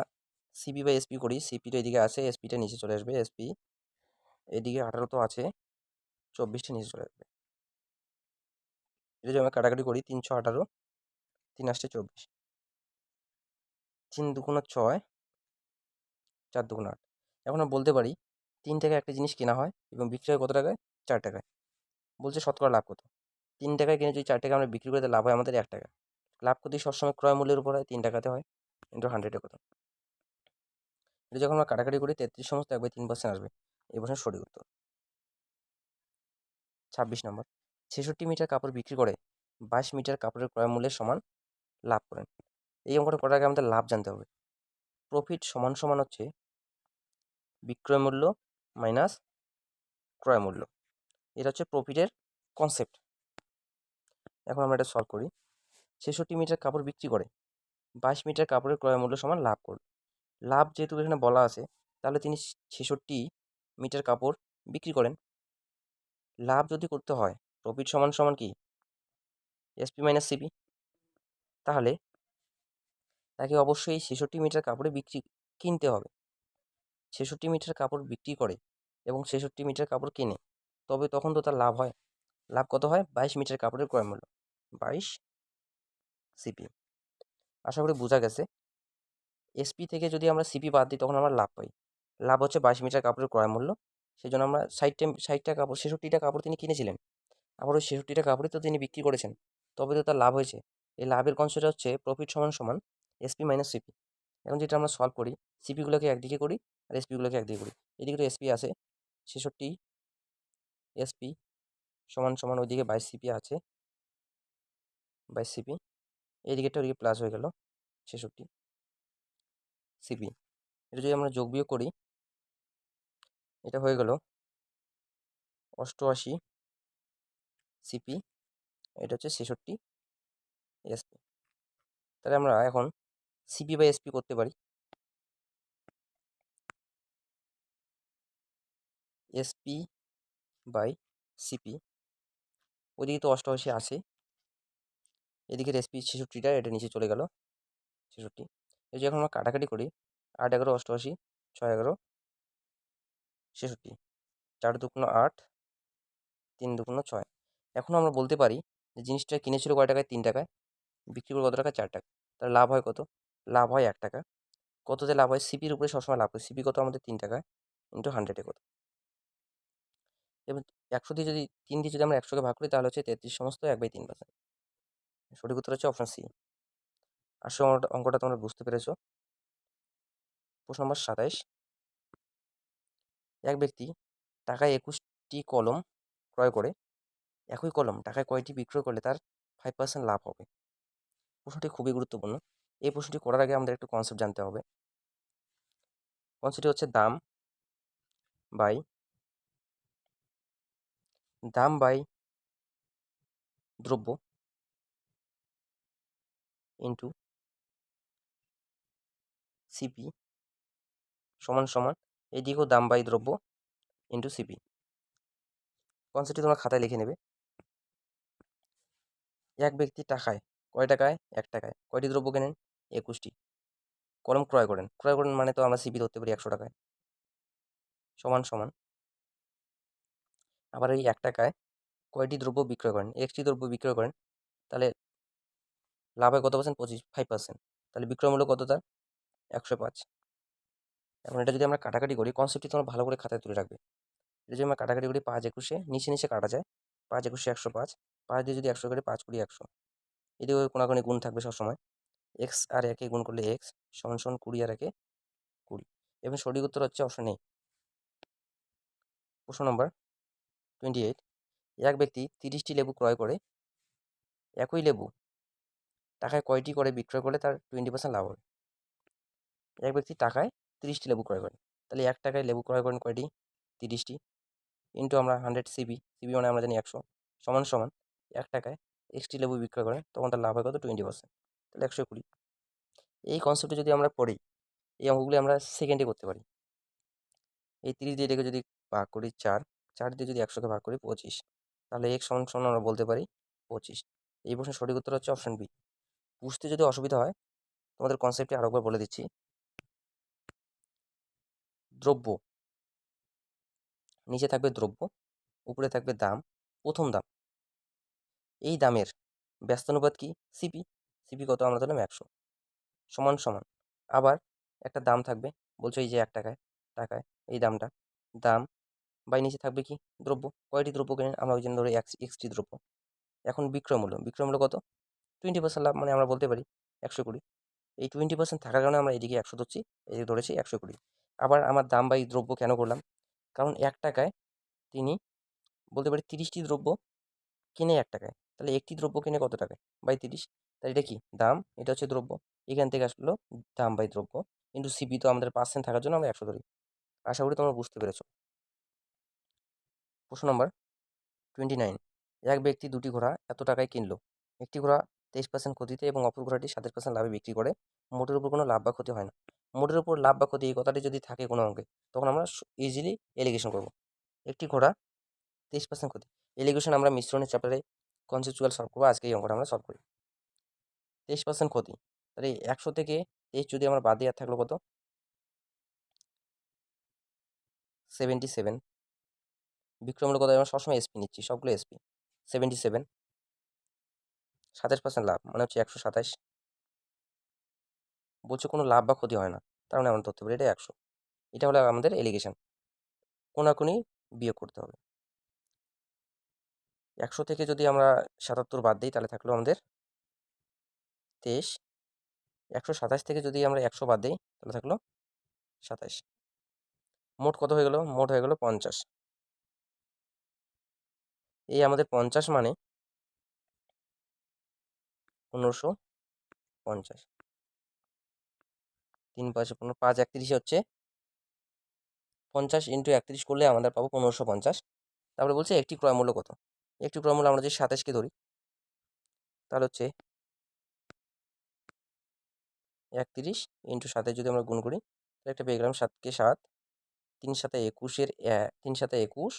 সিপি বাই এসপি করি, সিপিটা এদিকে আছে, এসপিটা নিচে চলে আসবে, এসপি এদিকে 18 তো আছে, 24টা নিচে চলে আসবে। এটা যদি আমরা কাটাকাটি করি 318, 3 আসছে 24, 3 দুগুণ 6, 4 দুগুণ 8। এখন আমরা বলতে পারি 3 টাকায় একটা জিনিস কেনা হয় এবং বিক্রি হয় কত টাকায়? 4 টাকায়। বলছে শতকরা লাভ কত? 3 টাকায় কিনে যদি 4 টাকা আমরা বিক্রি করতে লাভ হয় আমাদের 1 টাকা। লাভ ক্ষতি সবসময় ক্রয় মূল্যের উপর হয়, 3 টাকাতে হয়, ইন্টু 100-এ কত? এটা যখন আমরা কাটাকাটি করি 33 সমস্ত 1/3% আসবে। এই প্রশ্নের সঠিক উত্তর। 26 নম্বর, 66 মিটার কাপড় বিক্রি করে 22 মিটার কাপড়ের ক্রয় মূল্যের সমান লাভ করেন। এই অঙ্কটা করার আগে আমাদের লাভ জানতে হবে। প্রফিট সমান সমান হচ্ছে বিক্রয় মূল্য মাইনাস ক্রয় মূল্য। এটা হচ্ছে প্রফিটের কনসেপ্ট। এখন আমরা এটা সলভ করি। 66 মিটার কাপড় বিক্রি করে 22 মিটার কাপড়ের ক্রয় মূল্য সমান লাভ করবে। লাভ যেহেতু এখানে বলা আছে, তাহলে তিনি 66 মিটার কাপড় বিক্রি করেন। লাভ যদি করতে হয় প্রফিট সমান সমান কি? SP minus CP. তাহলে তাকে অবশ্যই 66 মিটার কাপড়ে কিনতে হবে। 66 মিটার কাপড় বিক্রি করে এবং 66 মিটার কাপড় কেনে, তবে তখন তো তার লাভ হয়। লাভ কত হয়? 22 মিটার কাপড়ের ক্রয় মূল্য, 22 সিপি। আশা করি বোঝা গেছে। এসপি থেকে যদি আমরা সিপি বাদ দিই তখন আমরা লাভ পাই। লাভ হচ্ছে 22 মিটার কাপড়ের ক্রয় মূল্য, সেই জন্য আমরা 60টা কাপড়, 66টা কাপড় তিনি কিনেছিলেন, আবার ওই 66টা কাপড়ই তো তিনি বিক্রি করেছেন, তবে তো তার লাভ হয়েছে। এই লাভের কনসেপ্ট হচ্ছে প্রফিট সমান সমান এসপি মাইনাস সিপি। এখন যেটা আমরা সলভ করি, সিপিগুলোকে একদিকে করি আর এসপিগুলোকে একদিকে করি। এদিকে তো এসপি আছে, 66 এসপি সমান সমান ওইদিকে 22 সিপি আছে, 22 সিপি, এইদিকেটা ওইদিকে প্লাস হয়ে গেল 66 সিপি। এটা যদি আমরা যোগ বিয়োগ করি, এটা হয়ে গেল 88 সিপি, এটা হচ্ছে 66 এসপি। তাহলে আমরা এখন সিপি বাই এসপি করতে পারি। এসপি বাই সিপি, ওইদিকে তো 88 আছে, এদিকে এসপি 66টা, এটা নিচে চলে গেল 66। এই যে এখন আমরা কাটাকাটি করি, 8 11 88, 6 11 66, 4 দুগুণ 8, 3 দুগুণ 6। এখন আমরা বলতে পারি যে জিনিসটা কিনেছিল কয় টাকায়? 3 টাকায়, বিক্রি করে কত টাকা? 4 টাকা। তাহলে লাভ হয় কত? লাভ হয় 1 টাকা। কততে লাভ হয়? সিপির উপরে সবসময় লাভ হয়। সিপি কত আমাদের? 3 টাকায়, ইন্টু 100-এ কত? এবার 100 দিয়ে যদি 3 দিয়ে যদি আমরা 100-কে ভাগ করি তাহলে হচ্ছে 33 সমস্ত 1/3%। সঠিক উত্তর হচ্ছে অপশন সি। আসলে অঙ্কটা তোমরা বুঝতে পেরেছো। প্রশ্ন নম্বর 27, এক ব্যক্তি টাকায় 21টি কলম ক্রয় করে একই কলম টাকায় কয়টি বিক্রয় করলে তার 5% লাভ হবে? প্রশ্নটি খুবই গুরুত্বপূর্ণ। এই প্রশ্নটি করার আগে আমাদের একটু কনসেপ্ট জানতে হবে। কনসেপ্টটি হচ্ছে বাই দাম বাই দ্রব্য ইন্টু সিপি সমান সমান এদিকেও দাম বাই দ্রব্য ইন্টু সিপি। কনসেপ্টটি তোমরা খাতায় লিখে নেবে। এক ব্যক্তি কয় টাকায়? 1 টাকায় কয়টি দ্রব্য কেনেন? 21টি। কলম ক্রয় করেন মানে তো আমরা সিপি ধরতে পারি 100 টাকায়, সমান সমান আবার এই 1 টাকায় কয়টি দ্রব্য বিক্রয় করেন? একটি দ্রব্য বিক্রয় করেন, তাহলে লাভ হয় কত পার্সেন্ট? 5%। তাহলে বিক্রয় মূল্য কত তার? 105। এখন এটা যদি আমরা কাটাকাটি করি, কনসেপ্টটি তোমরা ভালো করে খাতায় তুলে রাখবে। এটা যদি আমরা কাটাকাটি করি 5 21-এ নিচে নিচে কাটা যায়, 5 21-এ 105, 5 দিয়ে যদি 100 করি 5 কুড়ি 100, এদিকে কোনাকুনি গুণ থাকবে সবসময়। এক্স আর 1-এ গুণ করলে এক্স সমান সমান 20 আর 1-এ 20। এবং সঠিক উত্তর হচ্ছে অপশন এ। প্রশ্ন নম্বর 28, এক ব্যক্তি 30টি লেবু ক্রয় করে একই লেবু টাকায় কয়টি করে বিক্রয় করলে তার 20% লাভ হবে? এক ব্যক্তি টাকায় 30টি লেবু ক্রয় করেন, তাহলে 1 টাকায় লেবু ক্রয় করেন কয়টি? 30টি, ইন্টু আমরা 100 সিপি, সিপি মানে আমরা জানি 100, সমান সমান 1 টাকায় এক্সটি লেবু বিক্রয় করেন, তখন তার লাভ হয় কত? 20%, তাহলে 120। এই কনসেপ্টে যদি আমরা পড়ি, এই অঙ্কগুলি আমরা সেকেন্ডে করতে পারি। এই 30 দিয়ে এটাকে যদি ভাগ করি 4, 4 দিয়ে যদি 100-কে ভাগ করি 25, তাহলে এক্স সমান সমান আমরা বলতে পারি 25। এই প্রশ্নের সঠিক উত্তর হচ্ছে অপশন বি। বুঝতে যদি অসুবিধা হয় তোমাদের কনসেপ্টটি আরেকবার বলে দিচ্ছি। দ্রব্য, নিচে থাকবে দ্রব্য, উপরে থাকবে দাম, প্রথম দাম। এই দামের ব্যস্তানুপাত কি? সিপি। সিপি কত আমরা দিলাম 100, সমান সমান আবার একটা দাম থাকবে, বলছো এই যে 1 টাকায়, টাকায় এই দামটা, দাম বাই নিচে থাকবে কি? দ্রব্য। কয়টি দ্রব্য কিনেন? আমরা ওই জন্য ধরে এক্সটি দ্রব্য। এখন বিক্রয় মূল্য, বিক্রয় মূল্য কত? 20% লাভ, মানে আমরা বলতে পারি 120। এই 20% থাকার কারণে আমরা এদিকে 100 ধরছি, এদিকে ধরেছি 120। আবার আমার দাম বাই দ্রব্য কেন করলাম? কারণ 1 টাকায় তিনি বলতে পারি 30টি দ্রব্য কিনে 1 টাকায়, তাহলে একটি দ্রব্য কিনে কত টাকায়? বাই 30। তাহলে এটা কি? দাম, এটা হচ্ছে দ্রব্য। এখান থেকে আসলো দাম বাই দ্রব্য, কিন্তু সিপি তো আমাদের পার্সেন্ট থাকার জন্য আমরা 100 ধরি। আশা করি তোমরা বুঝতে পেরেছো। প্রশ্ন নম্বর 29। এক ব্যক্তি 2টি ঘোড়া এত টাকায় কিনলো। একটি ঘোড়া 23% ক্ষতিতে এবং অপর ঘোড়াটি 27% লাভে বিক্রি করে। মোটের উপর কোনো লাভ বা ক্ষতি হয় না। মোটের উপর লাভ বা ক্ষতি এই কথাটি যদি থাকে কোনো অঙ্কে, তখন আমরা ইজিলি এলিগেশন করব। একটি ঘোড়া 23% ক্ষতি, এলিগেশন আমরা মিশ্রণের চ্যাপ্টারে কনসেপচুয়াল সলভ করবো। আজকে এই অঙ্কটা আমরা সলভ করি। 23% ক্ষতি, তাহলে 100 থেকে 23 যদি আমরা বাদ দিয়ে, আর থাকলো কত? 77। বিক্রমূল্য কত? আমরা সবসময় এসপি নিচ্ছি, সবগুলো এসপি। 77, 27% লাভ মানে হচ্ছে 127। বলছে কোনো লাভ বা ক্ষতি হয় না, তার মানে আমরা ধরতে পারি এটা 100। এটা হলো আমাদের এলিগেশন, কোনাকুনি বিয়োগ করতে হবে। 100 থেকে যদি আমরা 77 বাদ দিই, তাহলে থাকলো আমাদের 23। 127 থেকে যদি আমরা 100 বাদ দিই, তাহলে থাকলো 27। মোট কত হয়ে গেল? মোট হয়ে গেল 50। এই আমাদের 50 মানে 1550। 3 5 15, 5 31 হচ্ছে 50 × 31 করলে আমাদের পাবো 1550। তারপরে বলছে একটি ক্রয় মূল্য কত? একটি ক্রয় মূল্য আমরা যদি 27কে ধরি, তাহলে হচ্ছে 31 × 27 যদি আমরা গুণ করি, তাহলে একটা পেয়ে গেলাম 7 কে 7, 3 7 21 3 7 21,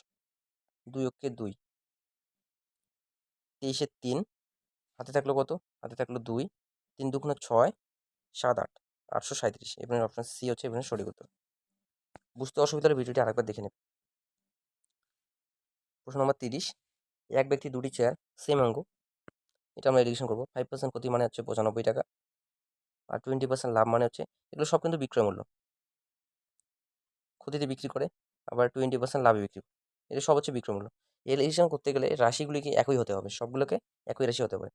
2 অক্ষে 2, 23 3, হাতে থাকলো কত? হাতে থাকলো 2, 3 2 6, 7 8, 837। এখানে অপশন সি হচ্ছে এখানে সঠিক উত্তর। বুঝতে অসুবিধা হলে ভিডিওটি আরেকবার দেখে নেবে। প্রশ্ন নম্বর 30। এক ব্যক্তি 2টি চেয়ার সেম অঙ্ক, এটা আমরা এডিশন করবো। 5% ক্ষতি মানে হচ্ছে 95 টাকা, আর 20% লাভ মানে হচ্ছে, এগুলো সব কিন্তু বিক্রয় মূল্য, ক্ষতিতে বিক্রি করে আবার 20% লাভে বিক্রি করে, এটা সব হচ্ছে বিক্রয় মূল্য। এডিশন করতে গেলে রাশিগুলিকে একই হতে হবে, সবগুলোকে একই রাশি হতে হবে।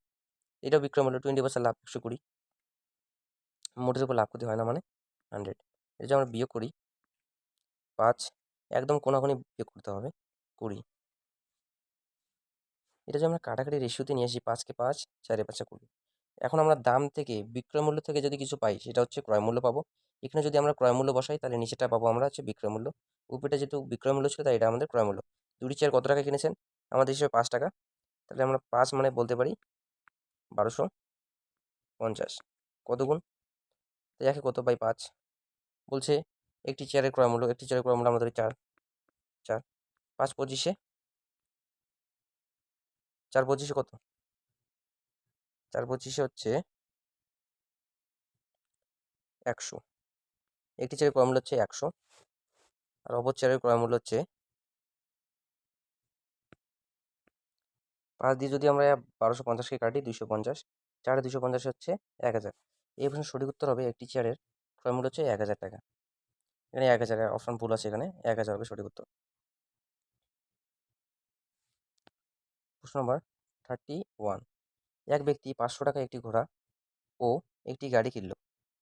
এটাও বিক্রয় মূল্য, 20% লাভ 120। মোটের উপর লাভ ক্ষতি হয় না মানে 100। এটা যদি আমরা বিয়োগ করি, 5, একদম কোনাকুনি বিয়োগ করতে হবে, 20। এটা যদি আমরা কাটাকাটি রেশিওতে নিয়ে আসি, 5 কে 5, 4 5 20। এখন আমরা দাম থেকে, বিক্রয় মূল্য থেকে যদি কিছু পাই, সেটা হচ্ছে ক্রয় মূল্য পাবো। এখানে যদি আমরা ক্রয় মূল্য বসাই, তাহলে নিচেটা পাবো আমরা হচ্ছে বিক্রয় মূল্য। উপরেটা যেহেতু বিক্রয় মূল্য ছিল, তাই এটা আমাদের ক্রয় মূল্য। 2টি চেয়ার কত টাকা কিনেছেন? আমাদের হিসেবে 5 টাকা, তাহলে আমরা 5 মানে বলতে পারি 1250। কত গুণ? তো একে কত বাই 5? বলছে একটি চেয়ারের ক্রয় মূল্য, একটি চেয়ারের ক্রয় মূল্য আমরা ধরি 4, 4, 5 25-এ, 4 25-এ কত? 4 25-এ হচ্ছে 100। একটি চেয়ারের ক্রয় মূল্য হচ্ছে 100, আর অপর চেয়ারের ক্রয় মূল্য হচ্ছে 5 দিয়ে যদি আমরা 1250-কে কাটি, 250, 4 250 হচ্ছে 1000। এই প্রশ্নের সঠিক উত্তর হবে একটি চেয়ারের ক্রয় মূল্য হচ্ছে 1000 টাকা। এখানে 1000, অপশন ভুল আছে, এখানে 1000 হবে সঠিক উত্তর। প্রশ্ন নম্বর 31। এক ব্যক্তি 500 টাকা একটি ঘোড়া ও একটি গাড়ি কিনলো।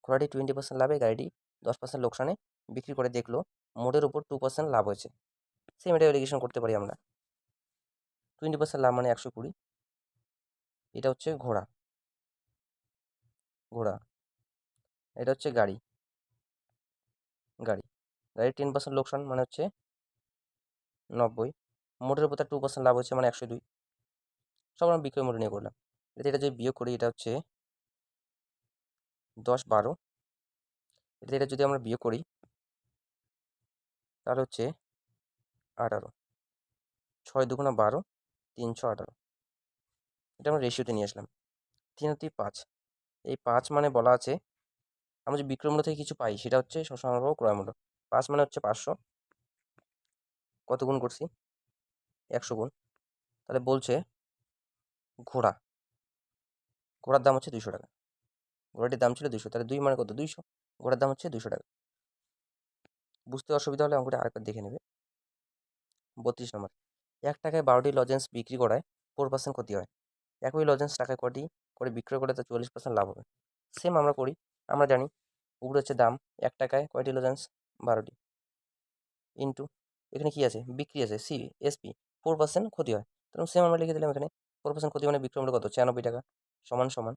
ঘোড়াটি 20% লাভে, গাড়িটি 10% লোকসানে বিক্রি করে দেখলো মোটের উপর 2% লাভ হয়েছে। সেম এটা এলিগেশন করতে পারি আমরা। 20% লাভ মানে 120। এটা হচ্ছে ঘোড়া, ঘোড়া। এটা হচ্ছে গাড়ি, গাড়ি। গাড়ির 10% লোকসান মানে হচ্ছে 90। মোটের উপর তার 2% লাভ হচ্ছে মানে 102। সব আমরা বিক্রয় মূল্য নিয়ে করলাম। এটা যদি বিয়োগ করি, এটা হচ্ছে 10 12। এটা যদি আমরা বিয়োগ করি, তাহলে হচ্ছে 18। 6 2 12, 318। এটা আমরা রেশিওতে নিয়ে আসলাম। 3 আর 3 5। এই 5 মানে বলা আছে আমরা যে বিক্রয় মূল্য থেকে কিছু পাই, সেটা হচ্ছে সবসময় আমরা পাবো ক্রয় মূল্য। 5 মানে হচ্ছে 500, কত গুণ করছি? 100 গুণ। তাহলে বলছে ঘোড়া, ঘোড়ার দাম হচ্ছে 200 টাকা। ঘোড়াটির দাম ছিল 200, তাহলে 2 মানে কত? 200। ঘোড়ার দাম হচ্ছে 200 টাকা। বুঝতে অসুবিধা হলে অঙ্কটা আরেকবার দেখে নেবে। 32 নম্বর, 1 টাকায় 12টি লজেন্স বিক্রি করায় 4% ক্ষতি হয়। একই লজেন্স টাকায় কটি করে বিক্রয় করে তার 40% লাভ হবে। সেম আমরা করি, আমরা জানি উপরে হচ্ছে দাম, 1 টাকায় কয়টি লজেন্স? 12টি, ইন্টু এখানে কি আছে? বিক্রি আছে, এসপি, 4% ক্ষতি হয়। তখন সেম আমরা লিখে দিলাম এখানে 4% ক্ষতি মানে বিক্রয় মূল্য কত? 96 টাকা, সমান সমান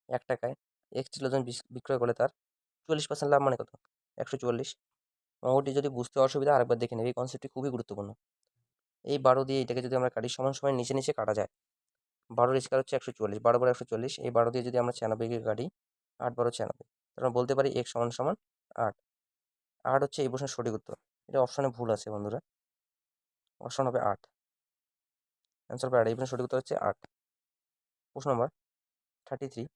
1 টাকায় এক্সটি লজেন্স বিক্রয় করলে তার 40% লাভ মানে কত? 140। অঙ্কটি যদি বুঝতে অসুবিধা আরেকবার দেখে নেবে, এই কনসেপ্টটি খুবই গুরুত্বপূর্ণ। এই 12 দিয়ে এটাকে যদি আমরা কাটি, সমান সমান নিচে নিচে কাটা যায়। 12 স্কোয়ার হচ্ছে 140, 12 বারো 140, এই 12 দিয়ে যদি আমরা 96কে কাটি, 8 বারো 96, তাহলে আমরা বলতে পারি x সমান সমান 8। 8 হচ্ছে এই প্রশ্নের সঠিক উত্তর। এটা অপশনে ভুল আছে বন্ধুরা, অপশন হবে 8, অ্যান্সার হবে 8, এই প্রশ্নের সঠিক উত্তর হচ্ছে 8। প্রশ্ন নম্বর 33,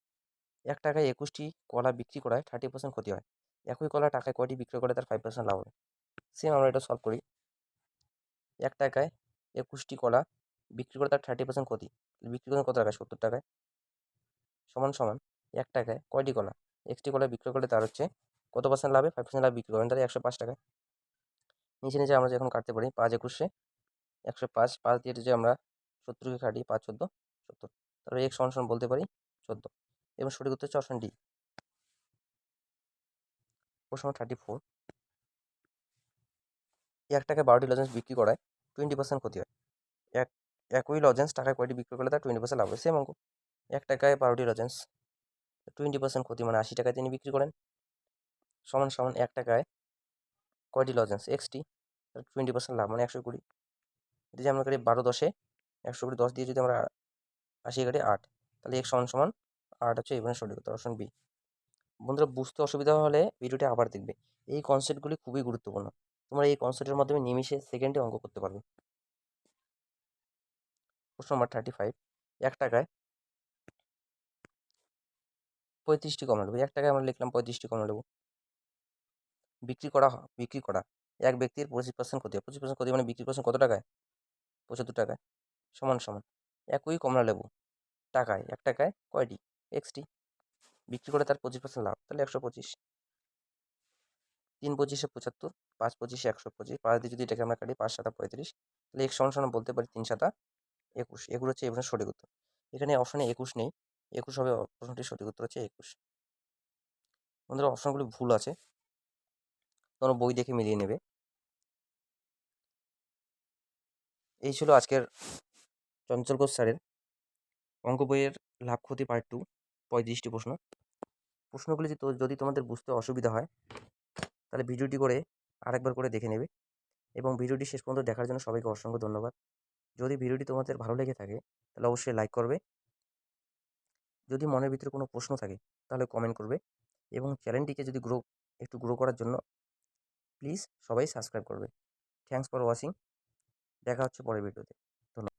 1 টাকায় 21টি কলা বিক্রি করায় 30% ক্ষতি হয়। একই কলা টাকায় কয়টি বিক্রয় করে তার 5% লাভ হবে? সেম আমরা এটা সলভ করি। 1 টাকায় 21টি কলা বিক্রি করে তার 30% ক্ষতি, বিক্রি করেন কত টাকায়? 70 টাকায়, সমান সমান 1 টাকায় কয়টি কলা? এক্সটি কলা বিক্রয় করলে তার হচ্ছে কত পার্সেন্ট লাভে? 5% লাভ বিক্রি করেন, তাহলে 105 টাকায়। নিচে নিচে আমরা যখন কাটতে পারি, 5 21 105, 5 দিয়ে যদি আমরা 70কে কাটি, 5 14 70, তাহলে x সমান সমান বলতে পারি 14, এবং সঠিক উত্তর হচ্ছে অপশন ডি। প্রশ্ন 34, 1 টাকায় 12টি লজেন্স বিক্রি করায় 20% ক্ষতি হয়। এক একই লজেন্স টাকায় কয়টি বিক্রি করলে তার 20% লাভ হবে? সেম অঙ্ক। 1 টাকায় 12টি লজেন্স, 20% ক্ষতি মানে 80 টাকায় তিনি বিক্রি করেন, সমান সমান 1 টাকায় কয়টি লজেন্স? এক্সটি, 20% লাভ মানে 120। এটা যে আমরা করি 12 10-এ 120, 10 দিয়ে যদি আমরা 80 কাটি 8, তাহলে x সমান সমান 8 হচ্ছে এই সঠিক উত্তর, অপশন বি। বন্ধুরা বুঝতে অসুবিধা হলে ভিডিওটি আবার দেখবে, এই কনসেপ্টগুলি খুবই গুরুত্বপূর্ণ। তোমরা এই কনসেপ্টের মাধ্যমে নিমিষে সেকেন্ডে অঙ্ক করতে পারবে। প্রশ্ন নম্বর 35, 1 টাকায় 35টি কমলা লেবু, 1 টাকায় আমরা লিখলাম 35টি কমলা লেবু বিক্রি করা এক ব্যক্তির 25% ক্ষতি হয়। 25% ক্ষতি মানে বিক্রি করছেন কত টাকায়? 75 টাকায়, সমান সমান একই কমলা লেবু টাকায় 1 টাকায় কয়টি? এক্সটি, বিক্রি করে তার 25% লাভ, তাহলে 125। 3 25-এ 75, 5 25-এ 125, 5 দিয়ে যদি এটাকে আমরা কাটি, 5 7 35, তাহলে x সমান সমান বলতে পারি 3 7 21। এগুলো হচ্ছে এই প্রশ্নের সঠিক উত্তর। এখানে অপশনে 21 নেই, 21 হবে, প্রশ্নটির সঠিক উত্তর হচ্ছে 21। বন্ধুরা অপশনগুলি ভুল আছে, তোমরা বই দেখে মিলিয়ে নেবে। এই ছিল আজকের চঞ্চল ঘোষ স্যারের অঙ্ক বইয়ের লাভ ক্ষতি পার্ট 2, 35টি প্রশ্ন। প্রশ্নগুলি যদি তোমাদের বুঝতে অসুবিধা হয়, তাহলে ভিডিওটি করে আরেকবার করে দেখে নেবে, এবং ভিডিওটি শেষ পর্যন্ত দেখার জন্য সবাইকে অসংখ্য ধন্যবাদ। যদি ভিডিওটি তোমাদের ভালো লেগে থাকে, তাহলে অবশ্যই লাইক করবে। যদি মনের ভিতরে কোনো প্রশ্ন থাকে, তাহলে কমেন্ট করবে, এবং চ্যানেলটিকে যদি একটু গ্রো করার জন্য প্লিজ সবাই সাবস্ক্রাইব করবে। Thanks for watching. দেখা হচ্ছে পরের ভিডিওতে।